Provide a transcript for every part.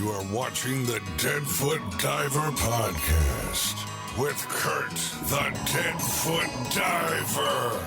You are watching the Deadfoot Diver Podcast with Curt the Deadfoot Diver.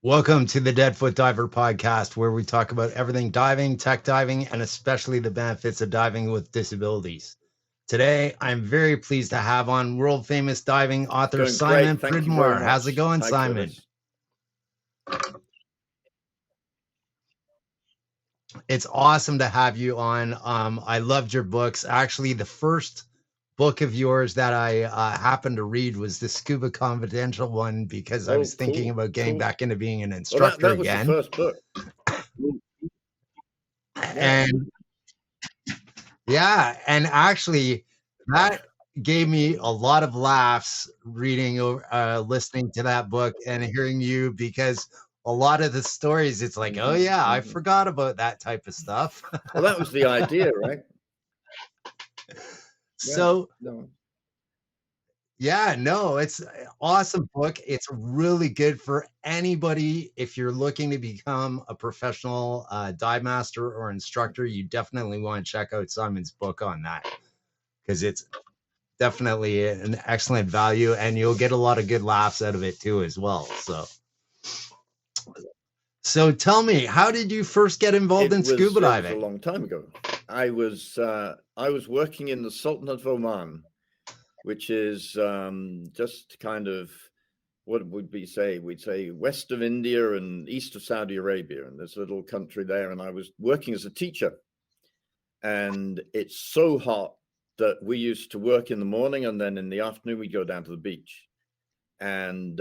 Welcome to the Deadfoot Diver Podcast, where we talk about everything diving, tech diving, and especially the benefits of diving with disabilities. Today, I'm very pleased to have on world famous diving author Simon Pridmore. How's it going, Simon? It's awesome to have you on. I loved your books. Actually, the first book of yours that I happened to read was the Scuba Confidential one, because I was thinking about getting back into being an instructor that was again. The first book. And yeah, and actually that gave me a lot of laughs reading or listening to that book and hearing you, because a lot of the stories, it's like, oh yeah, I forgot about that type of stuff. Well, that was the idea, right? So it's an awesome book. It's really good for anybody. If you're looking to become a professional dive master or instructor, you definitely want to check out Simon's book on that, because it's definitely an excellent value, and you'll get a lot of good laughs out of it too as well. So tell me, how did you first get involved in scuba diving? It was a long time ago. I was working in the Sultanate of Oman, which is just kind of, what would we say? We'd say west of India and east of Saudi Arabia, and there's a little country there. And I was working as a teacher, and it's so hot that we used to work in the morning, and then in the afternoon we'd go down to the beach. And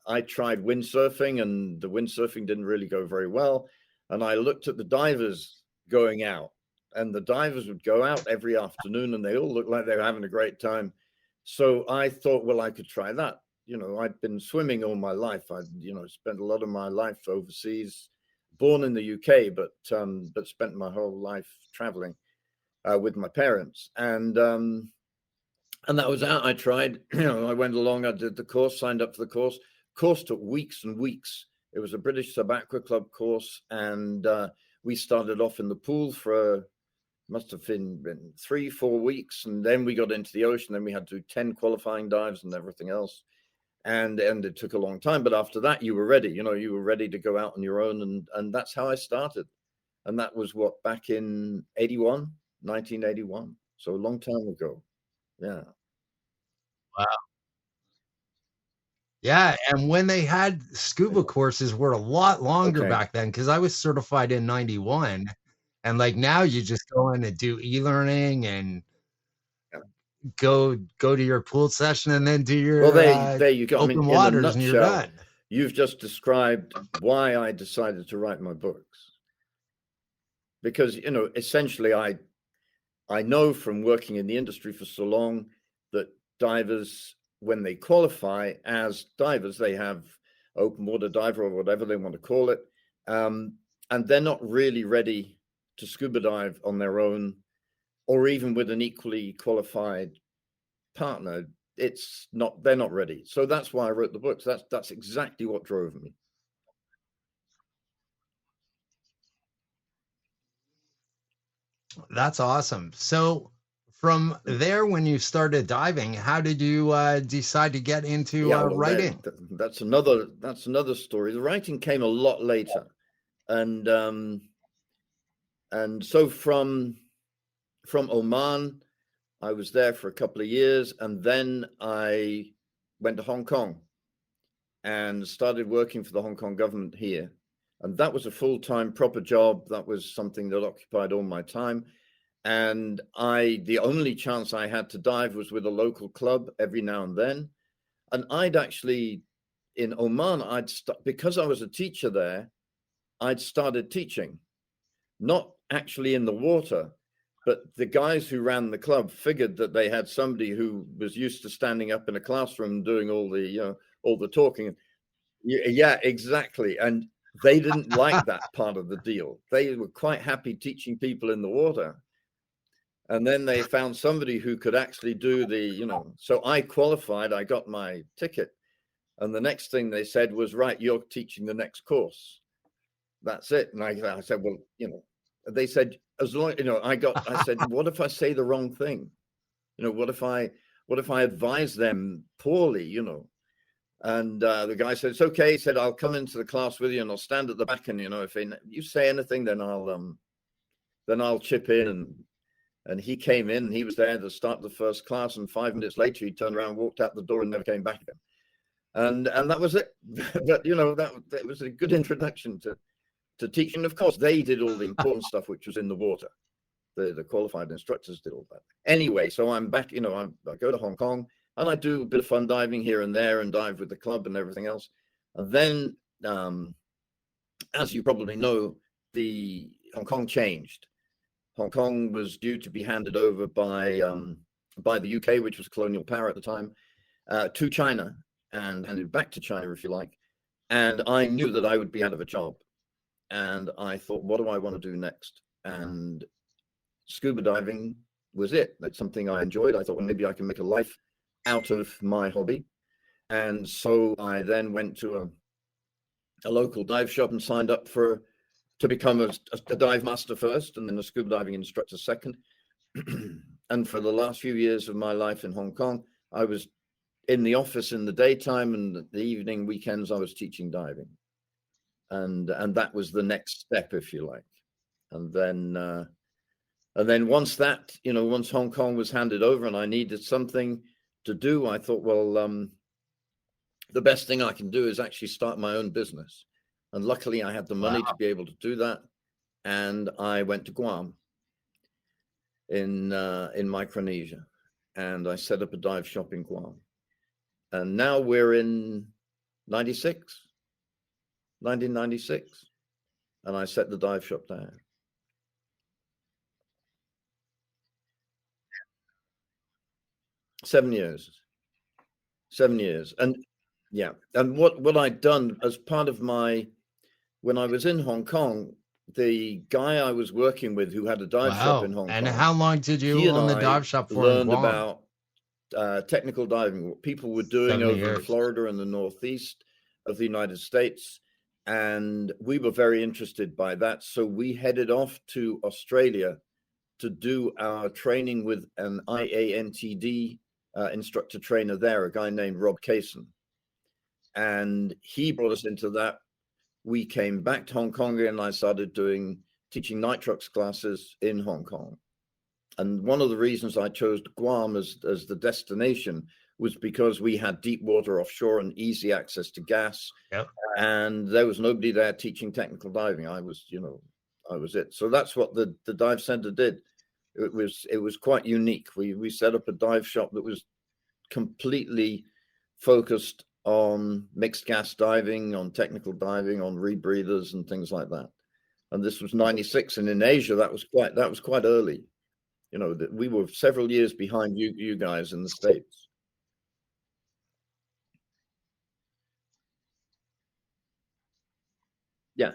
I tried windsurfing, and the windsurfing didn't really go very well. And I looked at the divers going out, and the divers would go out every afternoon, and they all looked like they were having a great time. So I thought, well, I could try that. You know, I'd been swimming all my life. I'd, spent a lot of my life overseas, born in the UK, but spent my whole life traveling with my parents. And that was out. I tried, I went along, I did the course, signed up for the course. Course took weeks and weeks. It was a British Sub-Aqua Club course. And we started off in the pool for, must have been 3-4 weeks. And then we got into the ocean. Then we had to do 10 qualifying dives and everything else. And it took a long time. But after that, you were ready. You were ready to go out on your own. And that's how I started. And that was back in 1981. So a long time ago. Yeah. Wow. Yeah, and when they had scuba courses were a lot longer back then, because I was certified in 91, and like now you just go in and do e-learning and go to your pool session and then do your there you go. open waters, and you're done. You've just described why I decided to write my books, because essentially I know from working in the industry for so long that divers, when they qualify as divers, they have open water diver or whatever they want to call it. And they're not really ready to scuba dive on their own, or even with an equally qualified partner. They're not ready. So that's why I wrote the books. That's exactly what drove me. That's awesome. So from there, when you started diving, how did you decide to get into writing? That's another story. The writing came a lot later, and so from Oman, I was there for a couple of years, and then I went to Hong Kong and started working for the Hong Kong government here, and that was a full-time proper job. That was something that occupied all my time. And the only chance I had to dive was with a local club every now and then. And I'd actually, in Oman, because I was a teacher there, I'd started teaching, not actually in the water, but the guys who ran the club figured that they had somebody who was used to standing up in a classroom doing all the talking. Yeah, exactly. And they didn't like that part of the deal. They were quite happy teaching people in the water. And then they found somebody who could actually do so I qualified, I got my ticket. And the next thing they said was, right, you're teaching the next course. That's it. And I said, well, they said, as long, I said, what if I say the wrong thing? What if I advise them poorly, And the guy said, it's okay. He said, I'll come into the class with you and I'll stand at the back. And, if you say anything, then I'll chip in. And he came in and he was there to start the first class. And 5 minutes later, he turned around, walked out the door and never came back again. And that was it. But, that was a good introduction to teaching. Of course, they did all the important stuff, which was in the water. The qualified instructors did all that. Anyway, so I'm back, I go to Hong Kong. And I do a bit of fun diving here and there and dive with the club and everything else. And then, as you probably know, the Hong Kong changed. Hong Kong was due to be handed over by the UK, which was colonial power at the time, to China and handed back to China, if you like. And I knew that I would be out of a job. And I thought, what do I want to do next? And scuba diving was it. That's something I enjoyed. I thought, well, maybe I can make a life out of my hobby. And so I then went to a local dive shop and signed up to become a dive master first and then a scuba diving instructor second. And for the last few years of my life in Hong Kong, I was in the office in the daytime, and the evening weekends I was teaching diving. And that was the next step, if you like. And then once that, once Hong Kong was handed over and I needed something to do, I thought, well, the best thing I can do is actually start my own business. And luckily I had the money to be able to do that. And I went to Guam in Micronesia, and I set up a dive shop in Guam. And now we're in 1996, and I set the dive shop down. 7 years. 7 years. And yeah, and what I'd done as part of when I was in Hong Kong, the guy I was working with who had a dive shop in Hong Kong. And how long did you own the dive shop for? Learned about technical diving, what people were doing over in Florida and the Northeast of the United States. And we were very interested by that. So we headed off to Australia to do our training with an IANTD instructor trainer there, a guy named Rob Kaysen. And he brought us into that. We came back to Hong Kong and I started teaching nitrox classes in Hong Kong. And one of the reasons I chose Guam as the destination was because we had deep water offshore and easy access to gas. Yep. And there was nobody there teaching technical diving. I was it. So that's what the dive center did. It was quite unique. We set up a dive shop that was completely focused on mixed gas diving, on technical diving, on rebreathers and things like that. And this was 96, and in Asia that was quite early. That we were several years behind you guys in the States. Yeah.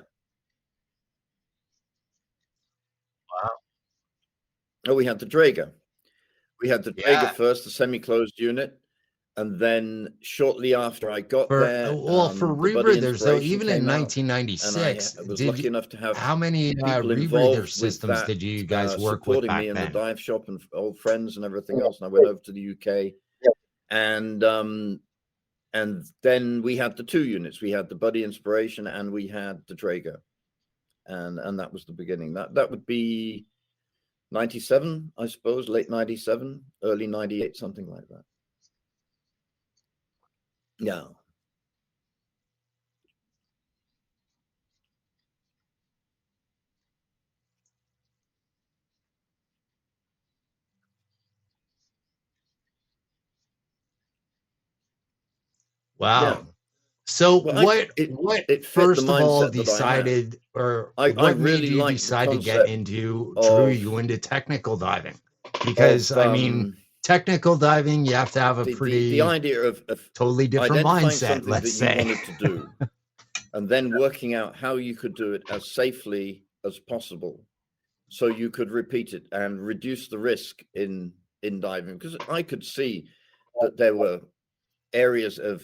Wow. Oh, we had the Draeger. We had the Draeger first, the semi-closed unit. And then shortly after I got there, for rebreathers, though, even in 1996, I was lucky enough to have how many rebreather systems did you guys work with back in then? the dive shop and old friends and everything else. And I went over to the UK, and then we had the two units. We had the Buddy Inspiration and we had the Draeger, and that was the beginning. That would be 97, I suppose, late 97, early 98, something like that. Yeah. Wow. Yeah. So Well, what first of all decided, or what made you decide to get into, drew you into technical diving? Because I mean, technical diving, you have to have a the idea of totally different identifying mindset, something let's that say. you wanted to do, and then working out how you could do it as safely as possible, so you could repeat it and reduce the risk in diving. Because I could see that there were areas of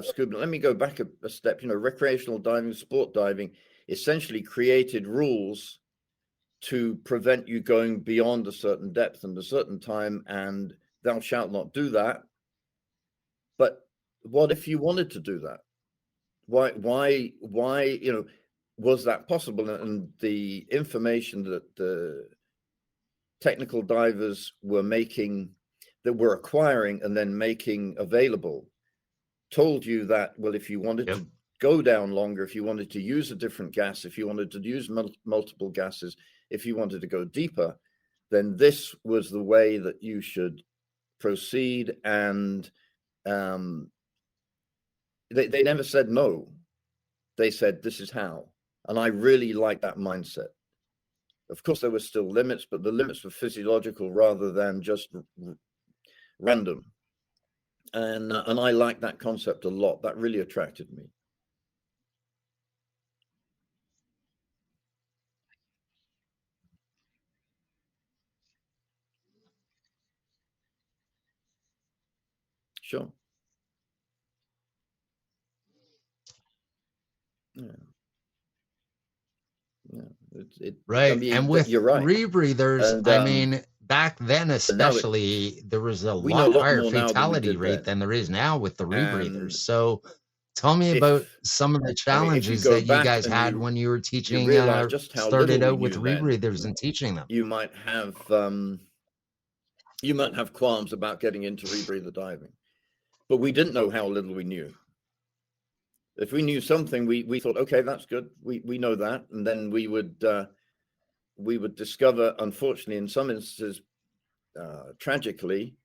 scuba. Let me go back a step. Recreational diving, sport diving, essentially created rules to prevent you going beyond a certain depth and a certain time, and thou shalt not do that. But what if you wanted to do that? Why, was that possible? And the information that the technical divers were making, that were acquiring and then making available, told you that, well, if you wanted to go down longer, if you wanted to use a different gas, if you wanted to use multiple gases, if you wanted to go deeper, then this was the way that you should proceed. And they never said no. They said, this is how. And I really like that mindset. Of course, there were still limits, but the limits were physiological rather than just random. And I like that concept a lot. That really attracted me. Sure. Yeah. Right. I mean, and with you're right. rebreathers, And, I mean, back then especially, there was a lot higher fatality rate than there is now with the rebreathers. So tell me about some of the challenges that you guys had when you were teaching, started out with rebreathers and teaching them. You might have qualms about getting into rebreather diving, but we didn't know how little we knew. If we knew something, we thought, okay, that's good. We know that. And then we would discover, unfortunately, in some instances, tragically,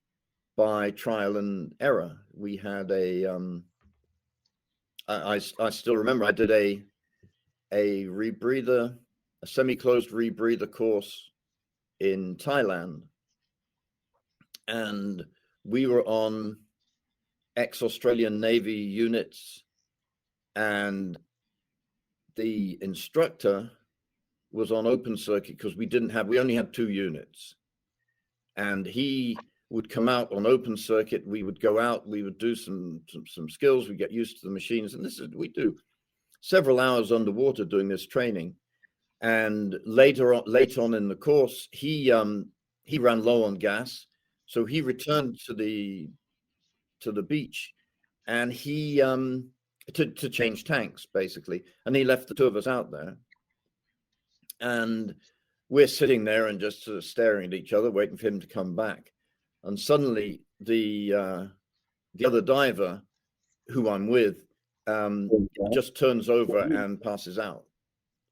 by trial and error. We had I still remember I did a rebreather, a semi-closed rebreather course in Thailand. And we were on ex-Australian Navy units, and the instructor was on open circuit because we only had 2 units, and he would come out on open circuit. We would go out, we would do some skills, we get used to the machines, and we do several hours underwater doing this training. And late on in the course, he ran low on gas, so he returned to the beach, and he to change tanks, basically. And he left the 2 of us out there. And we're sitting there and just sort of staring at each other, waiting for him to come back. And suddenly the other diver who I'm with just turns over and passes out.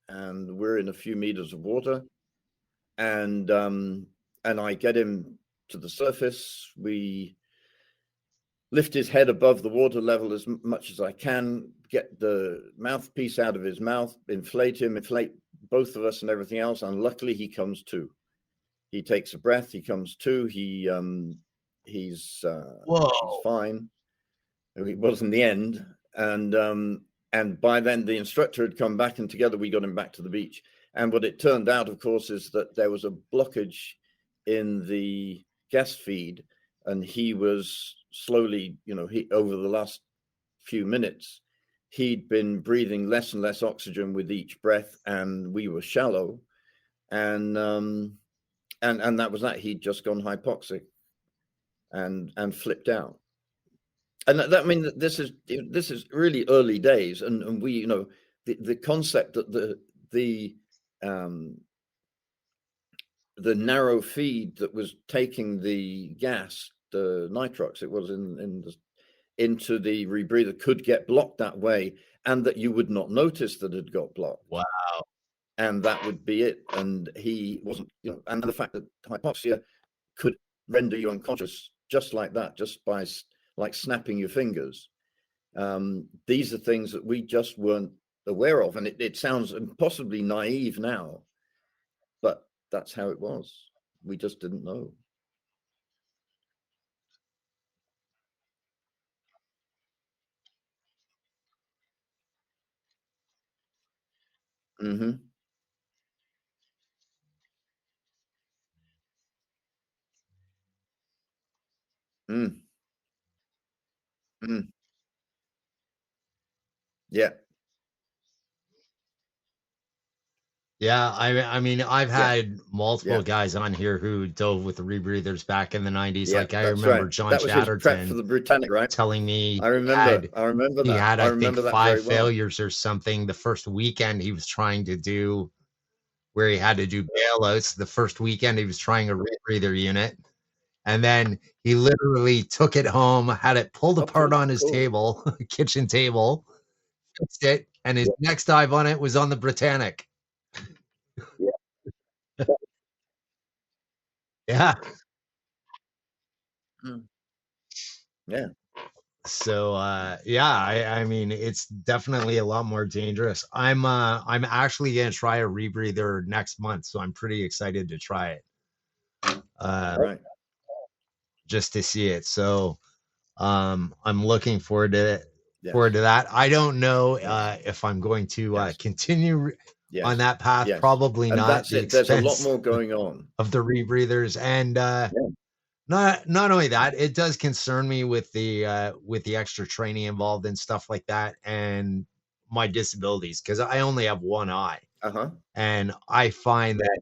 And we're in a few meters of water. And I get him to the surface. We lift his head above the water level as much as I can, get the mouthpiece out of his mouth, inflate both of us and everything else. And luckily he comes to. He takes a breath, he comes to, he's fine. It was in the end. And by then the instructor had come back, and together we got him back to the beach. And what it turned out, of course, is that there was a blockage in the gas feed, and he was slowly, over the last few minutes, he'd been breathing less and less oxygen with each breath, and we were shallow, and that was that. He'd just gone hypoxic and flipped out. And I mean, this is really early days, and we, the concept that the narrow feed that was taking the gas, the nitrox, it was into the rebreather, could get blocked that way, and that you would not notice that it got blocked. Wow. And that would be it. And he wasn't, and the fact that hypoxia could render you unconscious just like that, just by like snapping your fingers. These are things that we just weren't aware of. And it sounds impossibly naive now, but that's how it was. We just didn't know. Mm-hmm. Mm. Mm. Yeah. Yeah, I mean, I've Yeah. had multiple Yeah. guys on here who dove with the rebreathers back in the 90s. Yeah. Like I That's right. remember John That was his prep for Chatterton the Britannic, right? telling me I remember he that. had, I I think, remember that 5 very well. failures or something the first weekend he was trying to do, where he had to do bailouts. The first weekend he was trying a rebreather unit, and then he literally took it home, had it pulled Oh, apart cool. on his Cool. table, kitchen table, fixed it, and his next dive on it was on the Britannic. Yeah. Yeah. Mm. Yeah. So yeah, I mean it's definitely a lot more dangerous. I'm actually gonna try a rebreather next month, so I'm pretty excited to try it. Right. Just to see it. So I'm looking forward to Yes. that. I don't know Yes. if I'm going to Yes. continue Yes. on that path. Yes. Probably And not. that's The it. There's a lot expense more going on. of the rebreathers, and Yeah. not only that, it does concern me with the extra training involved and stuff like that, and my disabilities, because I only have one eye, Uh-huh. and I find that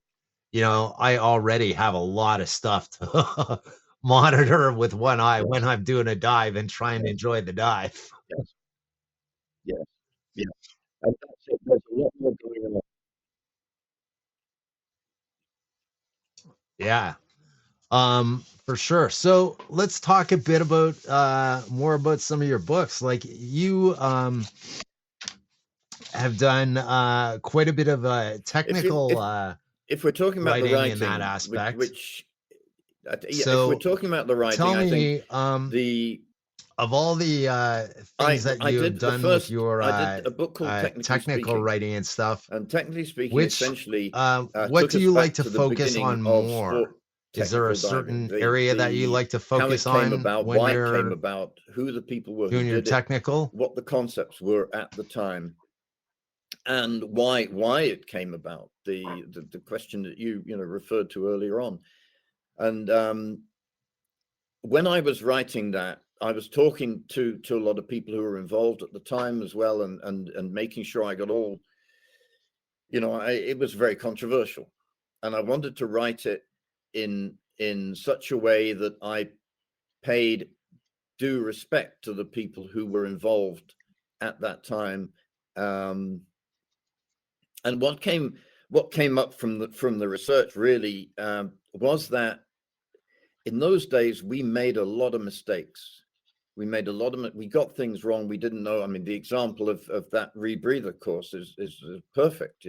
I already have a lot of stuff to monitor with one eye when I'm doing a dive and trying to enjoy the dive. Yes. Yes. Yes. And that's it. There's a lot more going on. Yeah. For sure. So let's talk a bit about more about some of your books. Like you have done quite a bit of technical If we're talking about the writing writing, in that aspect. which if So we're talking about the writing, tell I me, think the of all the things that I you've did done with your I did a book called Technically technical Speaking. writing and stuff, And Technically Speaking, which essentially, what took do us you like back to to the focus beginning on of more? sport Is there a technical diving. certain area that you like to How it focus came on about, when why it came you're about, who the people were who doing your did it, technical? what the concepts were at the time, and why it came about. The question that you referred to earlier on. And when I was writing that, I was talking to a lot of people who were involved at the time as well, and making sure I got all, it was very controversial, and I wanted to write it in such a way that I paid due respect to the people who were involved at that time. And what came up from the research really was that in those days we made a lot of mistakes. We got things wrong. We didn't know. I mean, the example of that rebreather course is perfect,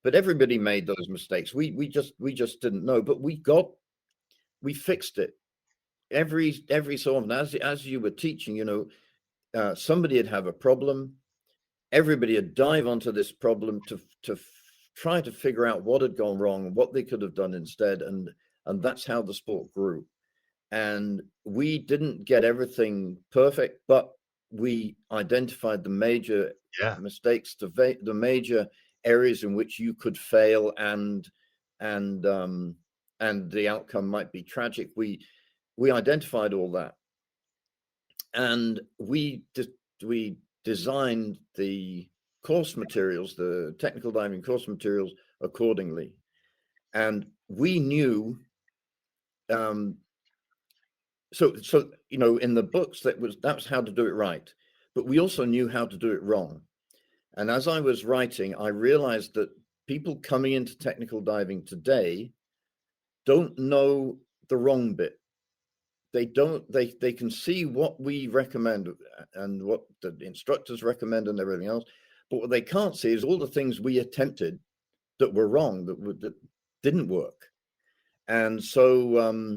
but everybody made those mistakes. We just didn't know, but we fixed it every so often. As you were teaching, somebody would have a problem. Everybody would dive onto this problem to try to figure out what had gone wrong and what they could have done instead. And that's how the sport grew. And we didn't get everything perfect, but we identified the major mistakes, the major areas in which you could fail, and the outcome might be tragic. We identified all that, and we designed the course materials, the technical diving course materials, accordingly. And we knew, so in the books that was how to do it right, but we also knew how to do it wrong. And as I was writing, I realized that people coming into technical diving today don't know the wrong bit. They can see what we recommend and what the instructors recommend and everything else, but what they can't see is all the things we attempted that were wrong, that didn't work. And so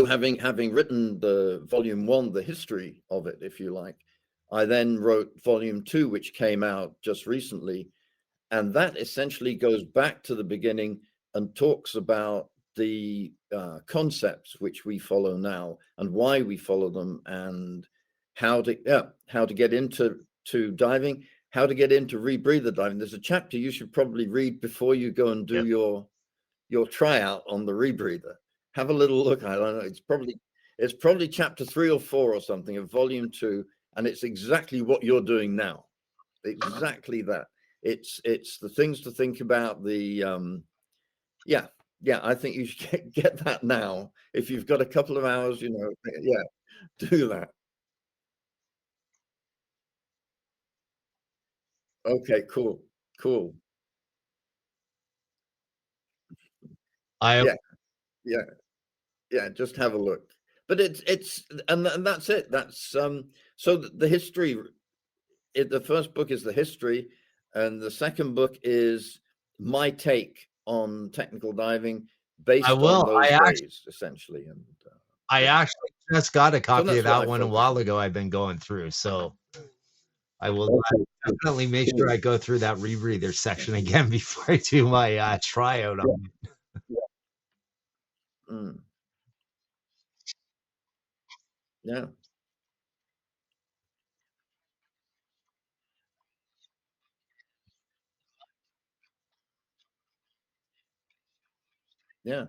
having written the volume 1, the history of it, if you like, I then wrote volume 2, which came out just recently, and that essentially goes back to the beginning and talks about the concepts which we follow now and why we follow them, and how to get into diving, how to get into rebreather diving. There's a chapter you should probably read before you go and do your tryout on the rebreather. Have a little look. I don't know. It's probably chapter 3 or 4 or something of volume 2, and it's exactly what you're doing now. Exactly that. It's the things to think about. The I think you should get that now. If you've got a couple of hours, do that. Okay, cool. Yeah, just have a look. But it's and that's it. That's so the history. The first book is the history, and the second book is my take on technical diving based on those ways, essentially. And I actually just got a copy of that one a while ago. I've been going through, so I will definitely make sure I go through that rebreather section again before I do my tryout on it. Yeah.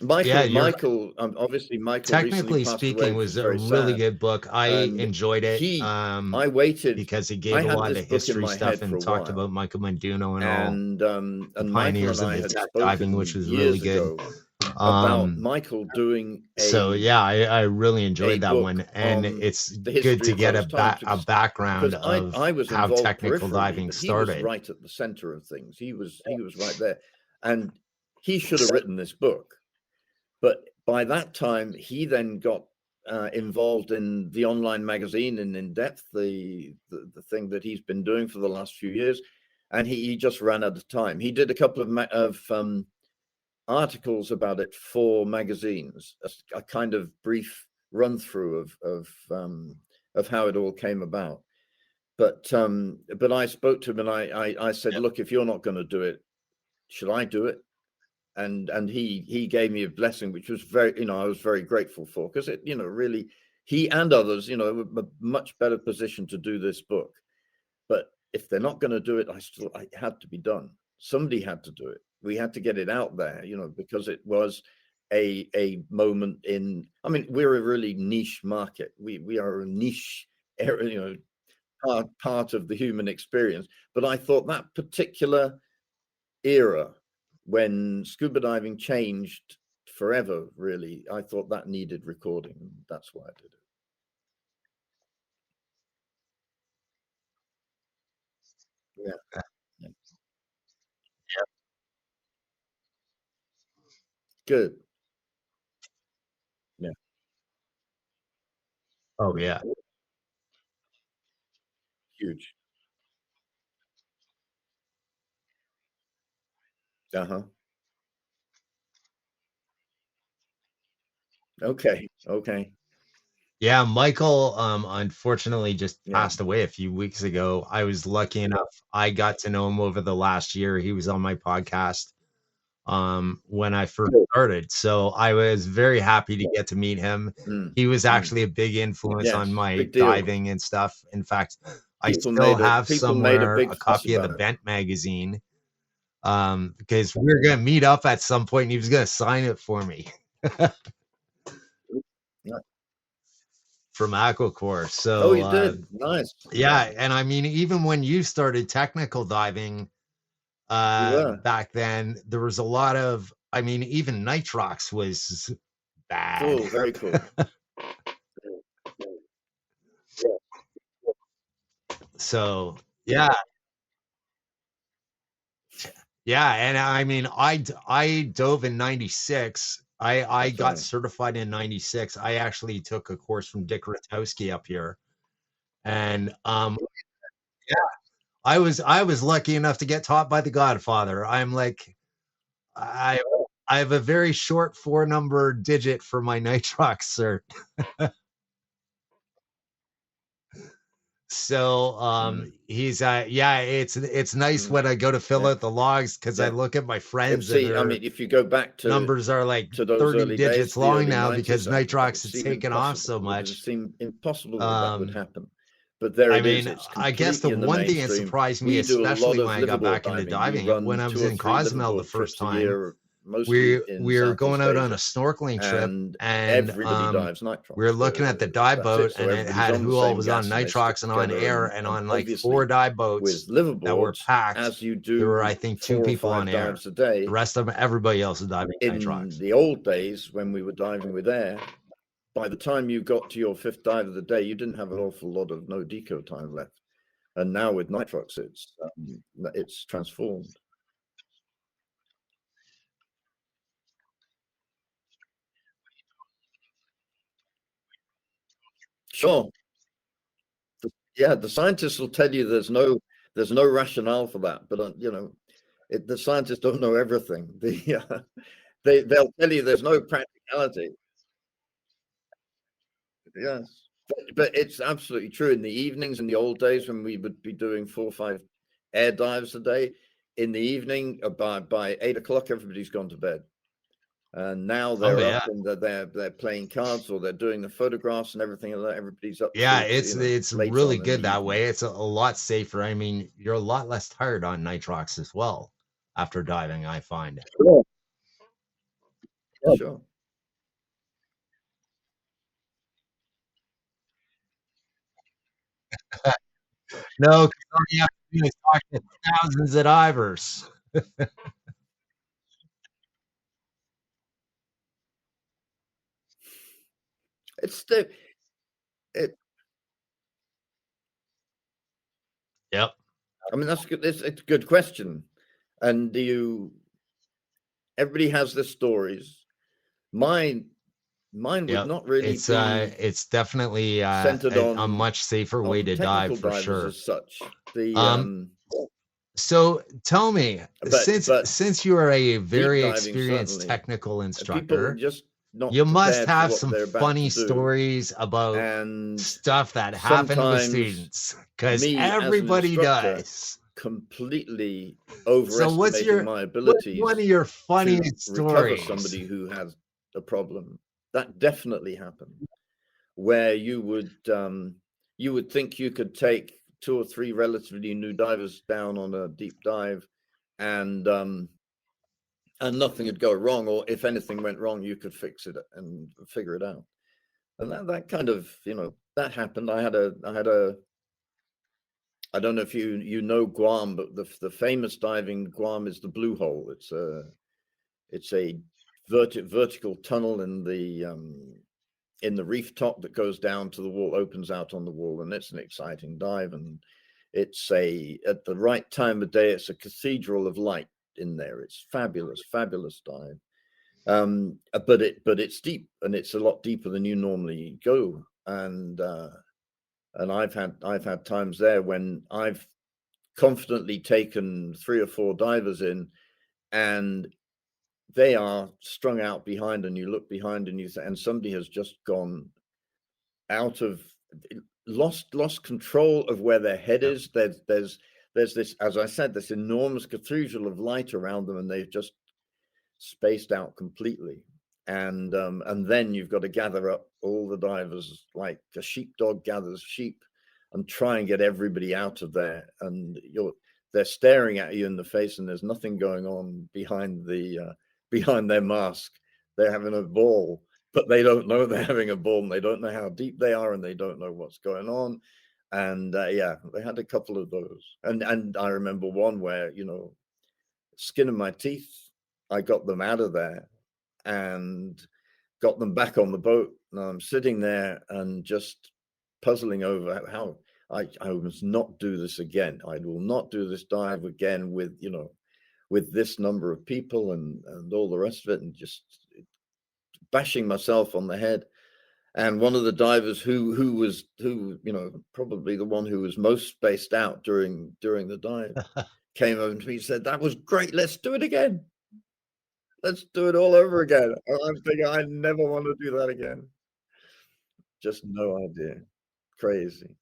Michael, obviously Michael. Technically speaking, was a really good book. I enjoyed it. I waited because it gave a lot of history stuff and talked about Michael Menduno and all the pioneers of the tech diving, which was really good. About Michael doing I really enjoyed that one, and it's good to get a background of how technical diving started. He was right at the center of things. He was right there, and he should have written this book. But by that time, he then got involved in the online magazine and In Depth, the thing that he's been doing for the last few years, and he just ran out of time. He did a couple of articles about it for magazines, a kind of brief run through of how it all came about. But I spoke to him and I said, look, if you're not going to do it, should I do it? And he gave me a blessing, which was very, I was very grateful for, because it, really, he and others, were a much better position to do this book. But if they're not going to do it, it had to be done. Somebody had to do it. We had to get it out there, because it was a moment in, we're a really niche market. We are a niche area, part of the human experience. But I thought that particular era, when scuba diving changed forever, really, I thought that needed recording. That's why I did it. Yeah. Good. Yeah. Oh yeah. Huge. Okay. Yeah, Michael unfortunately just passed away a few weeks ago. I was lucky enough, I got to know him over the last year. He was on my podcast when I first started. So I was very happy to get to meet him. He was actually a big influence on my diving and stuff. In fact, I still have somewhere a copy of the Bent magazine, because we were going to meet up at some point and he was going to sign it for me. From Aquacore. So you did. Nice. Yeah, and even when you started technical diving back then, there was a lot of, even nitrox was bad. Cool, very cool. So yeah, and I dove in 96. I got certified in 96. I actually took a course from Dick Ratowski up here. And I was lucky enough to get taught by the Godfather. I have a very short 4-number digit for my nitrox cert. So he's it's nice when I go to fill out the logs, because I look at my friends. If you go back to numbers are like to those 30 digits days, long now, because nitrox has taken off so much. It seemed impossible that would happen. But there I it is. mean, It's I guess the completely in the one thing that mainstream. surprised me, We do a lot especially of when I got liveaboard back into diving. We diving, when run I 2 was or in 3 Cozumel the liveaboard first trips a time, year, mostly in we were going Southeast out on a Asia, snorkeling trip, and and everybody dives nitrox. we were looking at the dive That's it. boat, So and it everybody's had on the who all same was on gas, and they stick nitrox and on together. air, and on like 4 obviously, dive with boats that were liveaboards, packed, as you there were, do I think, 2 4 or people 5 on air. dives a day. The rest of them, everybody else is diving In nitrox. the old days, when we were diving with air, by the time you got to your 5th dive of the day, you didn't have an awful lot of no deco time left. And now with nitrox, it's transformed. Sure. Yeah, the scientists will tell you there's no rationale for that, but the scientists don't know everything. They'll tell you there's no practicality. Yes, but it's absolutely true. In the evenings, in the old days, when we would be doing 4 or 5 air dives a day, in the evening, by 8 o'clock, everybody's gone to bed. And now they're up and they're playing cards, or they're doing the photographs and everything like that. Everybody's up. Yeah, it's late really on in good the that evening. way. It's a lot safer. I mean, you're a lot less tired on nitrox as well after diving, I find. Sure. Sure. No, 'cause all you have to do is talk to thousands of divers. It's the it. Yep. I mean, that's good. It's a good question. And everybody has their stories. Mine would Yep. not really be It's definitely centered a much safer way to dive technical for divers sure. as such. So tell me, But since you are a very diving, experienced certainly, technical people instructor, just not you must prepared for have what some they're about funny to do. stories about And stuff that happened with sometimes students, because me as an everybody instructor does. completely So what's overestimating my abilities one of your to funniest recover stories? somebody who has a problem. That definitely happened, where you would think you could take 2 or 3 relatively new divers down on a deep dive, and nothing would go wrong, or if anything went wrong, you could fix it and figure it out. And that kind of, that happened. I had a I don't know if you know Guam, but the famous diving Guam is the Blue Hole. It's a vertical tunnel in the reef top that goes down to the wall, opens out on the wall, and it's an exciting dive. And it's at the right time of day, it's a cathedral of light in there. It's fabulous dive. But it's deep, and it's a lot deeper than you normally go. And I've had times there when I've confidently taken 3 or 4 divers in, and they are strung out behind, and you look behind and and somebody has just gone out of lost control of where their head is. There's this, as I said, this enormous cathedral of light around them, and they've just spaced out completely. And then you've got to gather up all the divers like a sheepdog gathers sheep, and try and get everybody out of there. And they're staring at you in the face, and there's nothing going on behind their mask. They're having a ball, but they don't know they're having a ball, and they don't know how deep they are, and they don't know what's going on. And yeah, they had a couple of those. And I remember one where, skin of my teeth, I got them out of there and got them back on the boat. And I'm sitting there and just puzzling over how I must not do this again. I will not do this dive again with this number of people and all the rest of it, and just bashing myself on the head. And one of the divers who was probably the one who was most spaced out during the dive came over to me and said, "That was great. Let's do it again. Let's do it all over again." And I'm thinking, I never want to do that again. Just no idea. Crazy.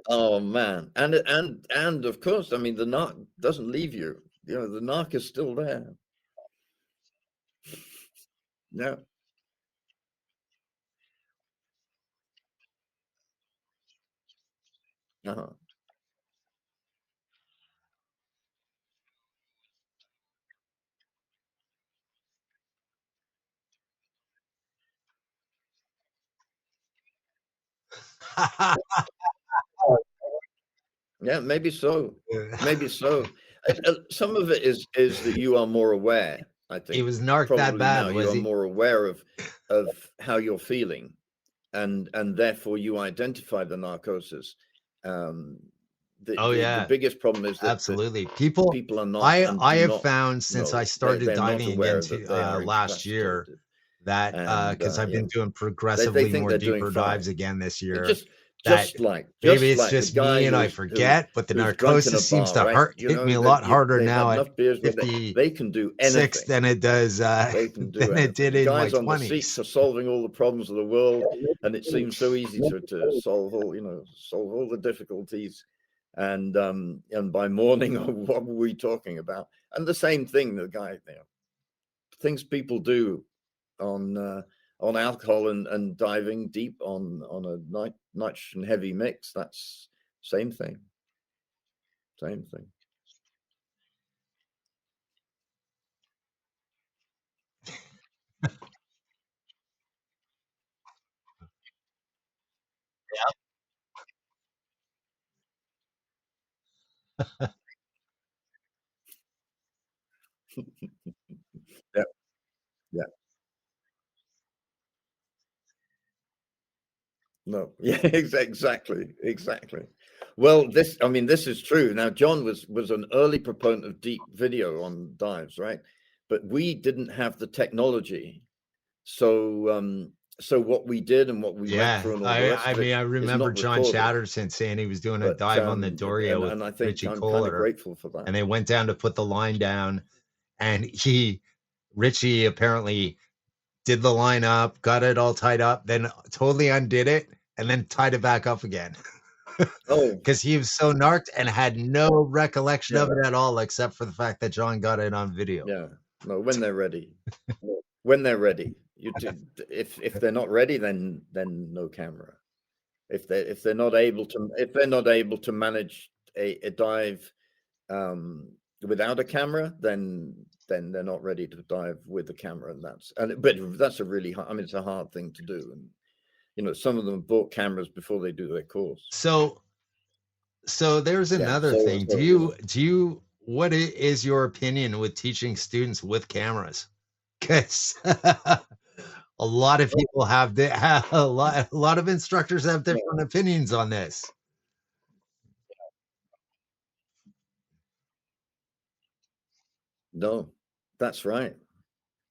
Oh man. And of course, I mean, the narc doesn't leave you. The narc is still there. Yeah. Uh-huh. Yeah, maybe so. Maybe so. Some of it is that you are more aware. I think He was narked that probably bad, now you was are he? more aware of how you're feeling, and therefore you identify the narcosis. Oh The yeah, biggest problem is that absolutely. People are not. And I do have not found since know. I started They're not diving aware again that to they are last year incapacitated, that and because I've been doing they progressively think more they're doing deeper dives fine. again this It year, that just like maybe it's the just guy me and I who's forget, but the who's drunk in a narcosis seems bar, to right? hit me a lot harder They've had now at enough beers where 56 they can do anything. than it does They can do than it anything. did The in my guys on the seats 20s. are solving all the problems of the world, and it seems so easy to solve all the difficulties. And by morning, what were we talking about? And the same thing, the guy, things people do on alcohol and diving deep on a nitrogen heavy mix. That's same thing. Same thing. Yeah, yeah. No, yeah, exactly. Well, this is true. Now, John was an early proponent of deep video on dives, right? But we didn't have the technology. So what we did and what we went Yeah, through and all the rest I of it mean, I is remember not John recorded. Chatterton saying he was doing a But dive on the Doria with and I think Richie I'm kind of Kohler, grateful for that. and they went down to put the line down, and Richie apparently did the line up, got it all tied up, then totally undid it, and then tied it back up again. Oh, Because he was so narked and had no recollection yeah, of it at all, except for the fact that John got it on video. yeah. No, when they're ready. When they're ready. If they're not ready, then no camera. If they're not able to manage a dive without a camera, then they're not ready to dive with a camera, but that's a really hard, it's a hard thing to do, and some of them bought cameras before they do their course. So there's another thing. So, What is your opinion with teaching students with cameras? Because a lot of people have a lot of instructors have different opinions on this. No, that's right.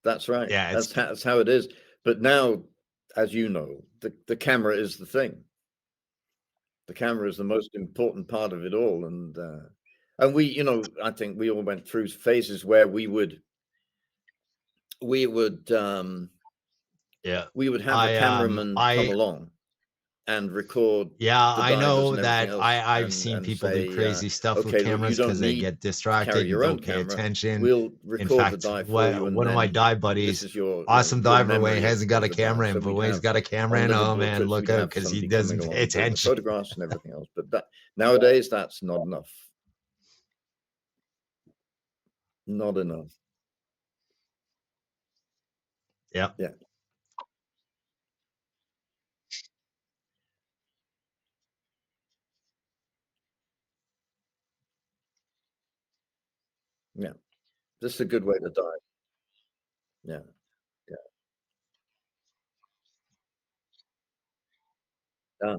Yeah, That's how it is. But now, as you know, the camera is the thing. The camera is the most important part of it all, and we, I think we all went through phases where we would yeah. have a cameraman come along and record. Yeah, I know that I've and seen people say, do crazy stuff with okay, cameras you don't because they need get to distracted carry and your own don't pay camera. attention. We'll In record the fact, dive for you, and one of my then dive buddies, this is your awesome your diver, when memory he hasn't got a of the camera dive. in, So but we'd when he's have got a camera on in, Liverpool oh man, trips, look we'd out, have because he somebody doesn't coming pay along doing the attention. photographs and everything else. But that nowadays, that's not enough. Not enough. Yep. Yeah. Yeah. This is a good way to dive. Yeah. Yeah. Yeah.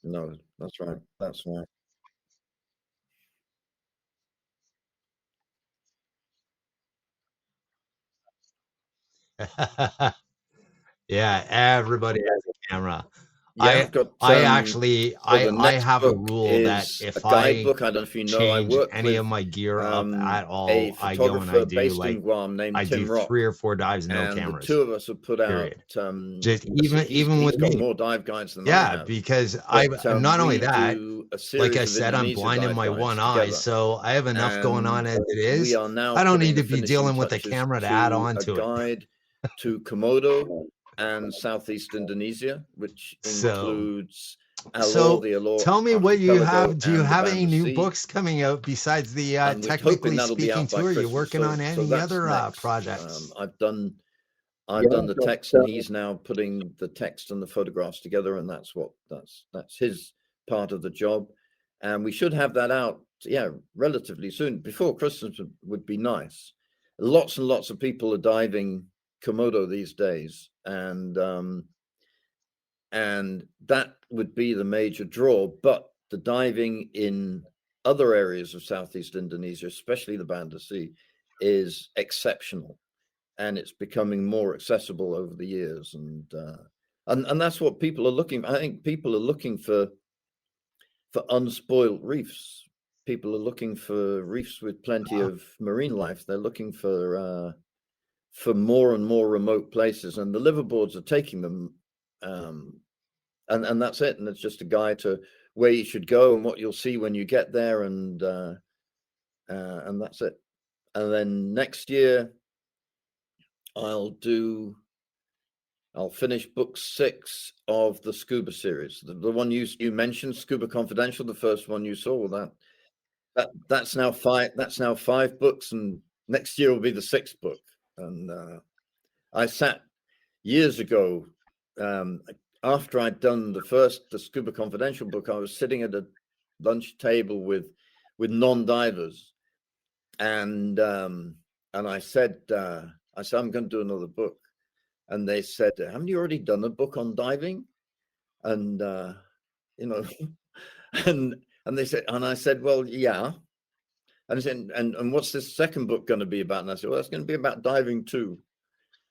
No, that's right. That's right. Yeah, everybody has a camera. Yeah, I've got I actually so the I next have a book rule that is a if I guidebook. I don't know if you know, I change work any of with my gear up at a all, I go and I photographer do based in like Guam named I do Tim Rock, 3 or 4 dives, no and the cameras. two of us have put out. Period. Just He's even with got me. more dive guides than I Yeah, have. because But not only we that, do a like series I of said, I'm Indonesia blind in dive my guides one eye, together, so I have enough going on as and it is. we are now I don't putting need the to be finishing dealing with a touches camera to add to on a to it. guide to Komodo and Southeast Indonesia, which So, includes so the Alor tell me what you archipelago have. Do you and the have any Banda new Sea. books coming out besides the And we're hoping Technically that'll be Speaking out by tour? Are you Christmas. working on So any that's other next. projects? I've done the text, and he's now putting the text and the photographs together, and that's his part of the job. And we should have that out, relatively soon. Before Christmas would be nice. Lots and lots of people are diving Komodo these days, and that would be the major draw. But the diving in other areas of Southeast Indonesia, especially the Banda Sea, is exceptional, and it's becoming more accessible over the years. And that's what people are looking for. I think people are looking for unspoiled reefs. People are looking for reefs with plenty of marine life. They're looking for more and more remote places, and the liverboards are taking them. And that's it. And it's just a guide to where you should go and what you'll see when you get there, and that's it. And then next year, I'll finish book 6 of the Scuba series. The one you mentioned, Scuba Confidential, the first one you saw. That's now 5. That's now 5 books, and next year will be the 6th book. And I sat years ago, after I'd done the Scuba Confidential book, I was sitting at a lunch table with non-divers, and I said, I'm going to do another book. And they said, haven't you already done a book on diving? And, and they said, and I said, well, yeah. And I said, and what's this second book going to be about? And I said, well, it's going to be about diving too.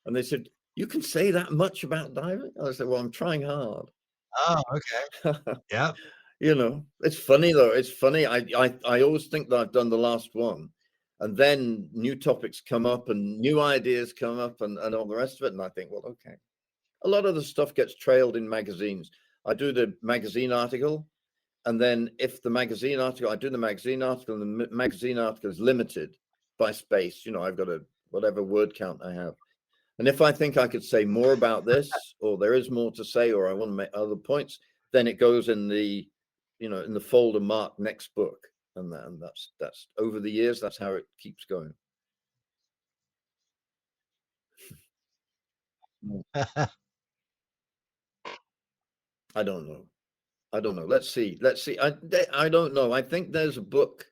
And they said, you can say that much about diving? And I said, well, I'm trying hard. Oh, okay. Yeah. It's funny though. It's funny. I always think that I've done the last one, and then new topics come up and new ideas come up and all the rest of it. And I think, well, okay. A lot of the stuff gets trailed in magazines. I do the magazine article, and then if the magazine article, I do the magazine article, and the magazine article is limited by space. I've got whatever word count I have. And if I think I could say more about this, or there is more to say, or I want to make other points, then it goes in the, in the folder marked next book. And that's over the years, that's how it keeps going. I don't know. Let's see. I don't know. I think there's a book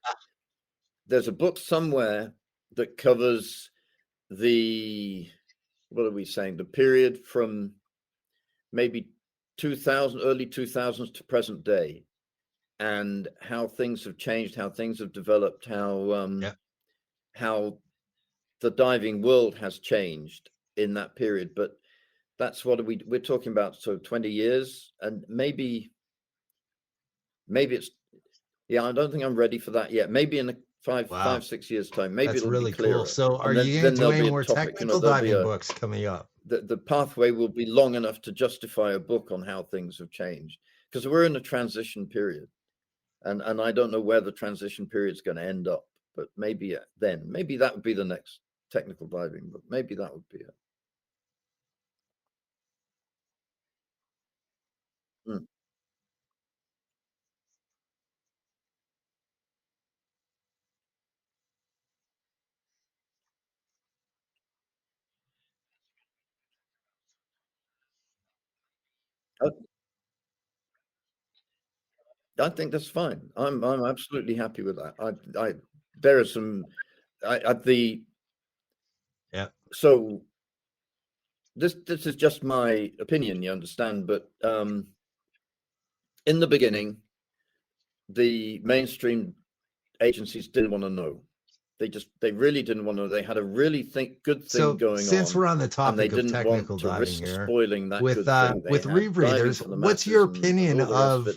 somewhere that covers what are we saying? The period from maybe 2000, early 2000s to present day, and how things have changed, how things have developed, how the diving world has changed in that period. But that's what we're talking about. So 20 years, and maybe it's, I don't think I'm ready for that yet. Maybe in 5-6 years time, maybe it'll really be clearer. Cool. So are you going to do any more technical diving books coming up? The pathway will be long enough to justify a book on how things have changed, because we're in a transition period, and I don't know where the transition period is going to end up, but maybe maybe that would be the next technical diving book. Maybe that would be it. I think that's fine. I'm absolutely happy with that. There are some so this is just my opinion, you understand, but in the beginning, the mainstream agencies didn't want to know. They really didn't want to know. They had a really good thing going on. Since we're on the topic of technical diving here, spoiling that with Rebreathers, what's your opinion of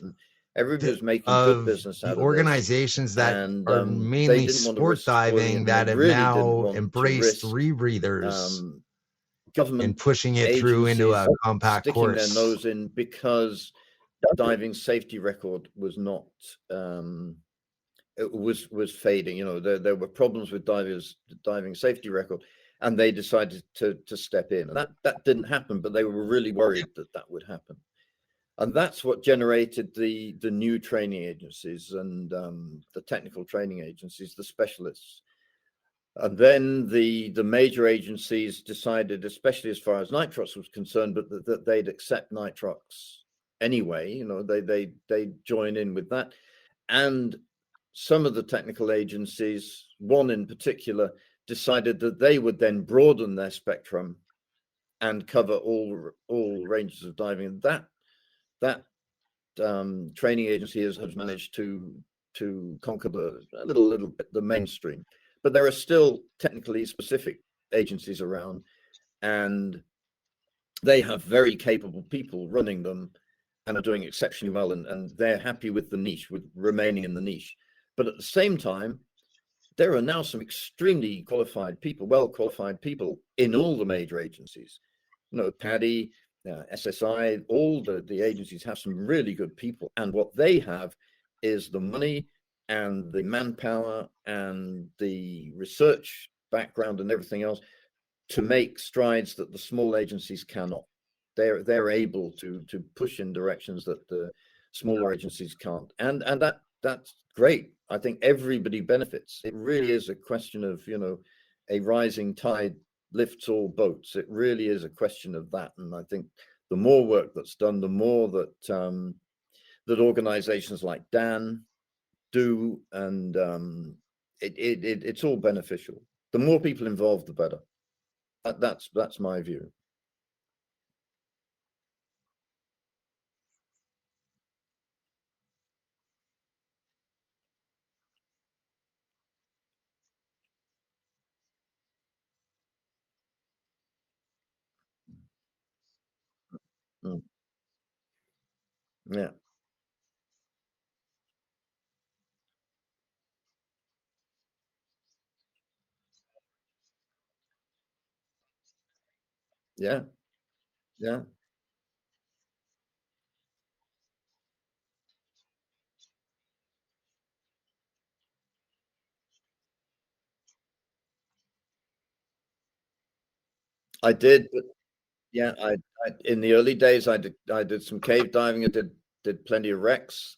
everybody was making good business out of the organizations that are mainly sport diving that have now embraced Rebreathers government and pushing it through into a compact course? Sticking their nose in because diving safety record was not it was fading. There were problems with diving safety record, and they decided to step in. And that didn't happen, but they were really worried that would happen. And that's what generated the new training agencies and the technical training agencies, the specialists. And then the major agencies decided, especially as far as nitrox was concerned, but that they'd accept nitrox anyway. You know, they join in with that. And some of the technical agencies, one in particular, decided that they would then broaden their spectrum and cover all ranges of diving. That training agency has managed to conquer a little bit the mainstream, but there are still technically specific agencies around, and they have very capable people running them and are doing exceptionally well, and they're happy with the niche, with remaining in the niche. But at the same time, there are now some extremely qualified people, well-qualified people in all the major agencies. You know, PADI, SSI, all the agencies have some really good people, and what they have is the money and the manpower and the research background and everything else to make strides that the small agencies cannot. They're able to push in directions that the smaller agencies can't, and that's great. I think everybody benefits. It really is a question of, you know, a rising tide lifts all boats. It really is a question of that. And I think the more work that's done, the more that that organizations like Dan do, and it's all beneficial. The more people involved, the better. That's my view. Mm. Yeah. Yeah. Yeah. I did, but yeah, I in the early days I did some cave diving. I did plenty of wrecks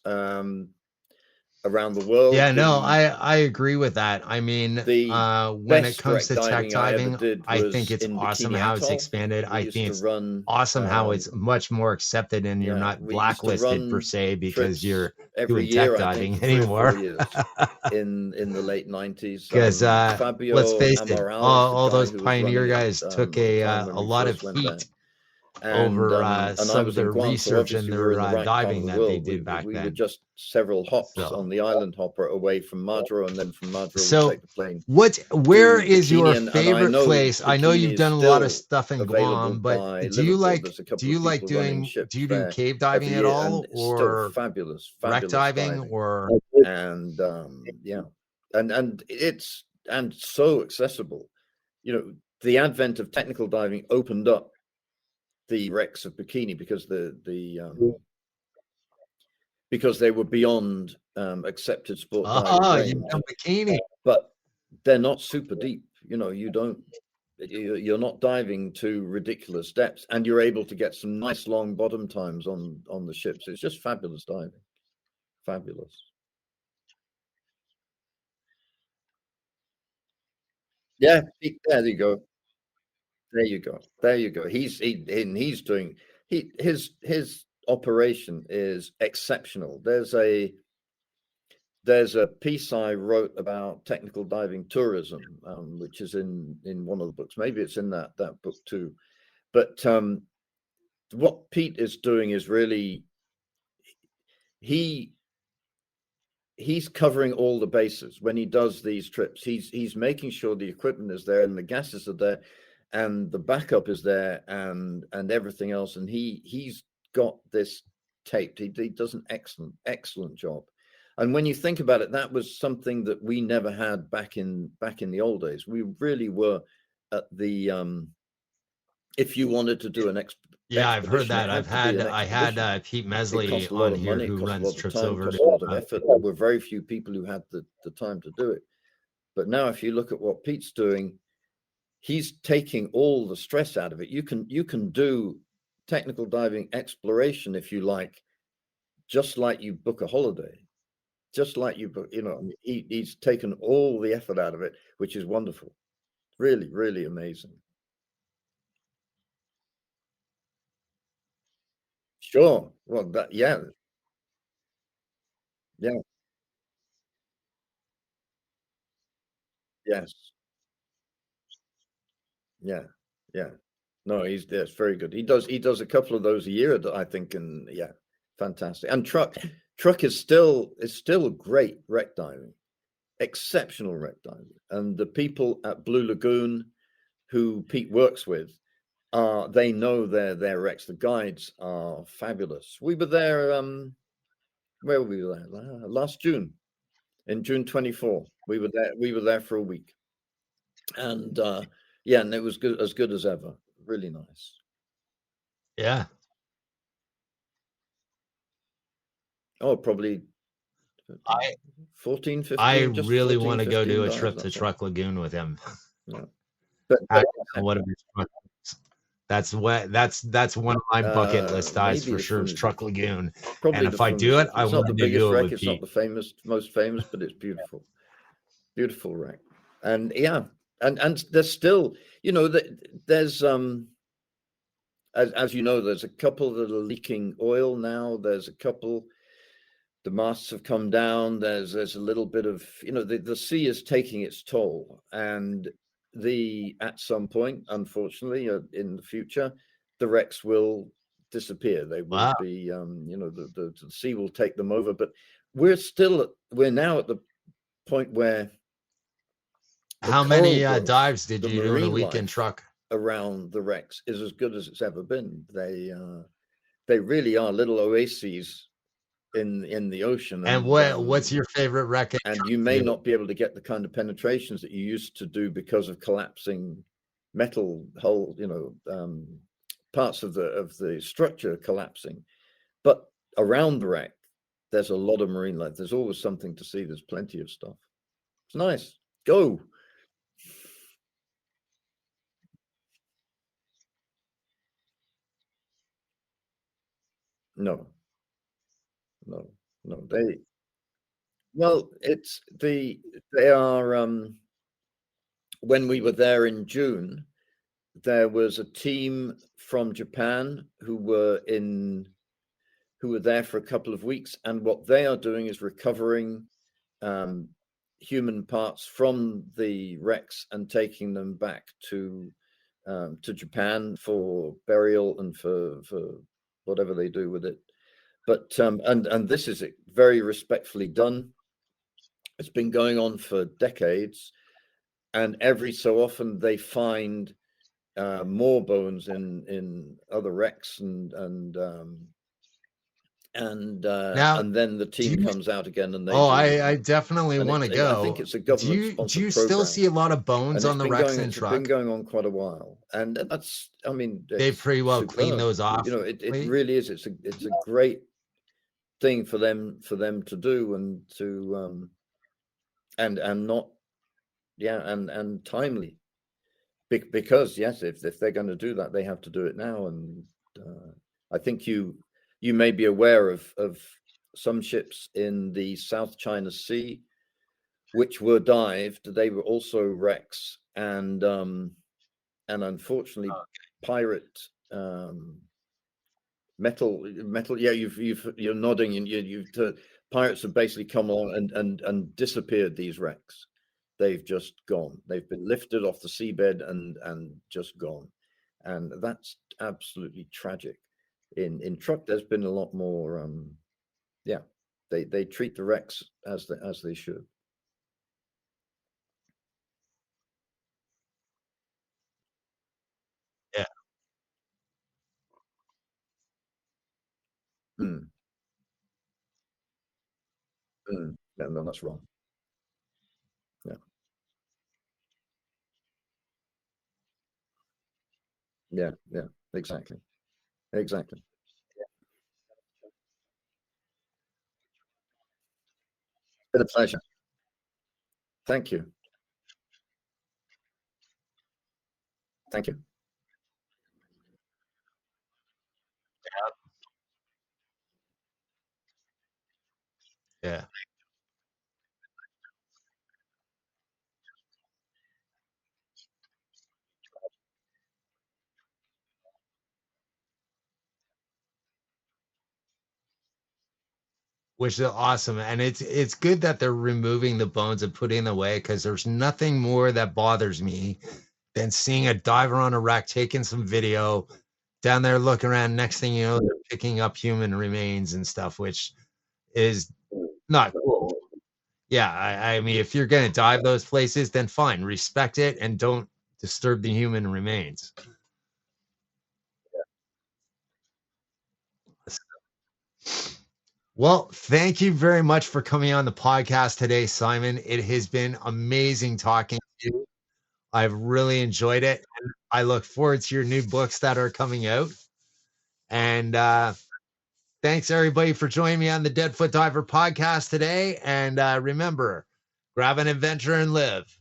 around the world. Yeah, no, I agree with that. I mean, The when it best comes to wreck tech diving I ever diving, did I was think it's in awesome Bikini how it's Atoll. expanded. We I used think to it's run awesome how it's much more accepted and you're yeah, not we used to blacklisted per run se because trips you're every doing tech year, I think, diving for 3 or 4 anymore. years in the late 90s. Because let's Fabio face it, Amaral, all the guy those who was pioneer running it guys took at the time a when we lot of first went there. heat And over I some of was in their Guam, so research and obviously we were in the their right part of diving the that they world. did back We were then. just several hops So, on the island hopper away from Madro, and then from Madro we so take the plane where to is your Bikini, and I favorite know place? I know Bikini you've is done a lot of still stuff in available Guam, but by do you Liverpool. There's a do couple you of like people running do ships you do there cave diving every at year, all, and it's still or fabulous wreck diving, diving. or And yeah, and it's so accessible. You know, the advent of technical diving opened up the wrecks of Bikini because they were beyond accepted sport diving you've range, done Bikini? but they're not super deep. You know, you're not diving to ridiculous depths, and you're able to get some nice long bottom times on the ships. It's just fabulous diving, fabulous. Yeah, there you go. There you go. There you go. He's doing his operation is exceptional. There's a piece I wrote about technical diving tourism, which is in one of the books. Maybe it's in that book too. But what Pete is doing is really he's covering all the bases when he does these trips. He's making sure the equipment is there and the gases are there and the backup is there and everything else. And he's got this taped. He does an excellent job. And when you think about it, that was something that we never had back in the old days. We really were at the if you wanted to do an Yeah, I've heard expedition, that. I had Pete Mesley on here who runs trips over cost a lot of effort. There were very few people who had the time to do it. But now, if you look at what Pete's doing, he's taking all the stress out of it. You can do technical diving exploration if you like, just like you book a holiday, just like you book, he's taken all the effort out of it, which is wonderful. Really, really amazing. Sure. Well, yeah. Yes. Yeah. Yeah. No, that's very good. He does a couple of those a year, I think, and yeah, fantastic. And truck is still great wreck diving, exceptional wreck diving. And the people at Blue Lagoon who Pete works with, they know their wrecks. The guides are fabulous. We were there, where were we there? Last June, in June 24. We were there for a week. And yeah, and it was as good as ever. Really nice. Yeah. Oh, probably 14, 15. I just really 14, want to go do a dives, trip to that's Truck Lagoon with him. Yeah. One of his truck. That's one of my bucket list dives for sure. Is Truck Lagoon. Probably, and if I do it, I want to do it with It's not the most famous, but it's beautiful. Beautiful wreck. And yeah, and there's still, there's as you know, there's a couple that are leaking oil now. There's a couple, the masts have come down. There's a little bit of, the sea is taking its toll, and at some point, unfortunately, in the future, the wrecks will disappear. They will be, the sea will take them over. But we're now at the point where. How many dives did you do in a weekend truck? Around the wrecks is as good as it's ever been. They really are little oases in the ocean. And what's your favorite wreck? And you may not be able to get the kind of penetrations that you used to do because of collapsing metal hull, parts of the structure collapsing. But around the wreck, there's a lot of marine life. There's always something to see. There's plenty of stuff. It's nice. Go. No. They are, when we were there in June, there was a team from Japan who were there for a couple of weeks, and what they are doing is recovering human parts from the wrecks and taking them back to Japan for burial and for whatever they do with it. But and this is very respectfully done. It's been going on for decades, and every so often they find more bones in other wrecks, and then the team comes out again, and they. I definitely want to go. I think it's a government-sponsored program. Do you still see a lot of bones on the wrecks and truck? It's been going on quite a while, and that's. I mean, they pretty well clean those off. It really is. It's a great thing for them to do, and to and not, and timely, because yes, if they're going to do that, they have to do it now. And I think you may be aware of some ships in the South China Sea which were dived. They were also wrecks, and unfortunately, pirate metal. Yeah, you're nodding, and pirates have basically come along and disappeared these wrecks. They've just gone. They've been lifted off the seabed and just gone, and that's absolutely tragic. In truck, there's been a lot more. They treat the wrecks as they should. Yeah. No, that's wrong. Yeah, exactly. Been a pleasure. Thank you. Thank you. Yeah. Which is awesome. And it's good that they're removing the bones and putting them away, because there's nothing more that bothers me than seeing a diver on a wreck taking some video down there looking around. Next thing you know, they're picking up human remains and stuff, which is not cool. Yeah, I mean, if you're gonna dive those places, then fine, respect it and don't disturb the human remains. Well, thank you very much for coming on the podcast today, Simon. It has been amazing talking to you. I've really enjoyed it. And I look forward to your new books that are coming out. And thanks everybody for joining me on the Deadfoot Diver podcast today. And remember, grab an adventure and live.